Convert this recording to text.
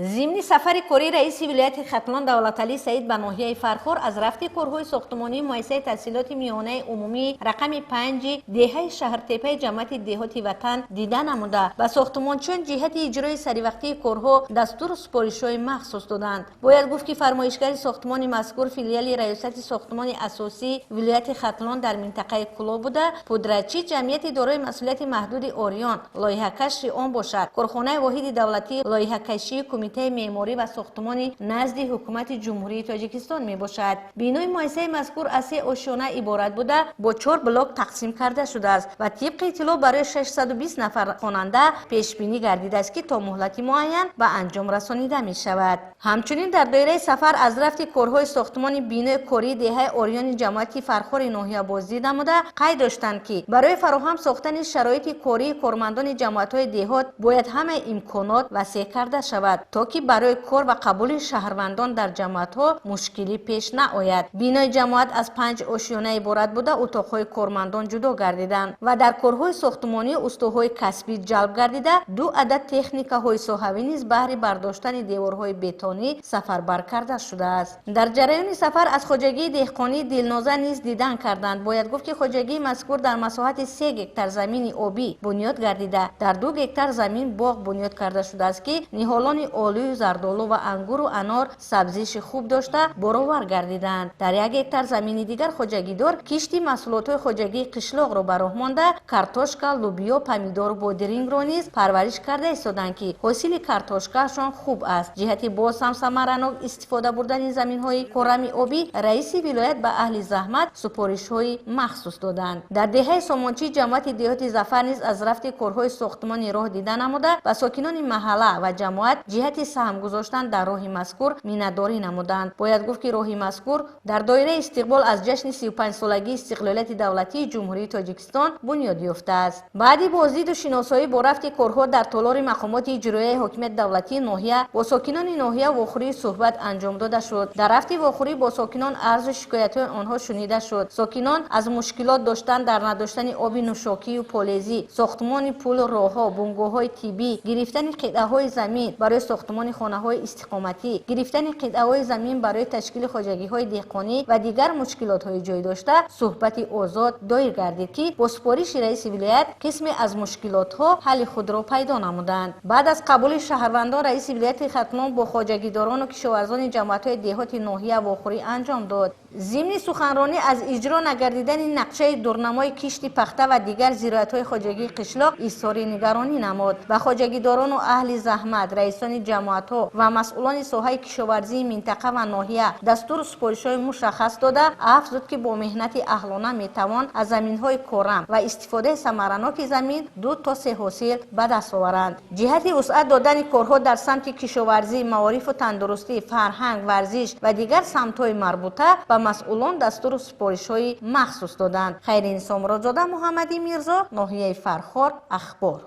ضمن سفر کاری رئیس ولایت ختلان دولتعلی سعید به ناحیه فرخور از رفت کارهای ساختمانی مؤسسه تحصیلات میانه عمومی رقم 5 دهه شهرتپه جمعیت دهاتی وطن دیده نموده و ساختمانچیان جهت اجرای سریوقتی کارها دستور سپارش‌های مخصوص دادند. باید گفت که فرمایشگر ساختمان مذکور فیلیال ریاست ساختمان اساسی ولایت ختلان در منطقه کلو بوده، پودرچی جمعیت دارای مسئولیت محدود آریان لایحه‌کش آن باشد. کارخانه واحد دولتی لایحه‌کشی کمیته معماری و ساختمانی نزد حکومت جمهوری تاجیکستان می باشد. بینای مؤسسه مذکور از 3 آشیانه عبارت بوده با 4 بلاک تقسیم کرده شده است و طبق اطلاع برای 620 نفر خواننده پیش بینی گردیده است که تا مهلت معین به انجام رسانیده می شود. همچنین در دایره سفر از رفت کارهای ساختمان بینای کاری دهه آریان جمعیت فرخور ناحیه بازدید نموده قید داشتند که برای فراهم ساختن شرایط کاری کارمندان جمعیت‌های دهات باید همه امکانات وسیع کرده شود تا که برای کار و قبول شهروندان در جمعیت‌ها مشکلی پیش نآید. بینای جمعیت از 5 آشیانه عبارت بوده. اتاق‌های کارمندان جدا گردیدند و در کارهای ساختمانی استوهای کسبی جلب گردیده 2 عدد تکنیک‌های صحوی نیز بهر برداشتن دیوارهای بتونی سفربر کرده شده است. در جریان سفر از خواجگی دهقانی دلنازه نیز دیدن کردند. باید گفت که خواجگی مذکور در مساحت 3 هکتار زمین آبی بنیاد گردیده در 2 هکتار زمین باغ بنیاد کرده شده است که نهالان آلو، زردآلو و انگور و انار سبزیش خوب داشته برآور گردیدند. در 1 هکتار زمین دیگر خواجگیدار کشتی محصولات خواجگی قشلاق را براه مانده کارتوشکا، لوبیا، پمیدور و بادرینگ را نیز پرورش کرده ایستادند که حاصل کارتوشکاشان خوب است. جهت باز هم ثمراناک استفاده بردن این زمین‌های کرم آبی رئیس ولایت به اهل زحمت سپارش‌های مخصوص دادند. در دهه سامانچی جمعیت دهات ظفر نیز از رفت کارهای ساختمانی راه دیده نموده و ساکنان محله و جماعت جهت سهم گذاشتن در راه مذکور مینه‌داری نمودند. باید گفت که راه مذکور در دایره استقبال از جشن 35 سالگی استقلالیت دولتی جمهوری تاجیکستان بنیاد یافته است. بعد بازدید و شناسایی با رفت کارها در تالار مقامات اجرایی حکومت دولتی ناحیه با ساکنان ناحیه واخوری صحبت انجام داده شد. در رفت واخوری با ساکنان عرض و شکایت‌های آنها شنیده شد. ساکنان از مشکلات داشتن در نداشتن آب نوشاکی و پالیزی، ساختمان پل و راهها، بنگاه‌های طبی، گرفتن قطعه‌های زمین برای ساختمان خانه‌های استقامتی، گرفتن قطعه‌های زمین برای تشکیل خواجگی‌های دهقانی و دیگر مشکلات‌های جای داشته صحبت آزاد دایر گردید که با سپارش رئیس ولایت قسمی از مشکلات‌ها حل خود را پیدا نمودند. بعد از قبول شهروندان رئیس ولایت ختلان با خواجگیداران و کشاورزان جمعیت‌های دهات ناحیه واخوری انجام داد. ضمن سخنرانی از اجرا نگردیدن نقشه دورنمای کشت پخته و دیگر زراعت‌های خواجگی قشلاق اظهار نگرانی نمود و خواجگیداران و اهل زحمت رئیسان جماعت‌ها و مسئولان ساحه کشاورزی منطقه و ناحیه دستور سپارش‌های مشخص داده افزود که با مهنت اهلانه میتوان از زمین‌های کورم و استفاده ثمراناک زمین 2 تا 3 حاصل به دست آورند. جهت وسعت دادن کارها در سمت کشاورزی، معارف و تندرستی، فرهنگ، ورزش و دیگر سمت‌های مربوطه به مسئولان دستور سپارش‌های مخصوص دادند. خیرین سامرازاده محمدی میرزا، ناحیه فرخور، اخبار.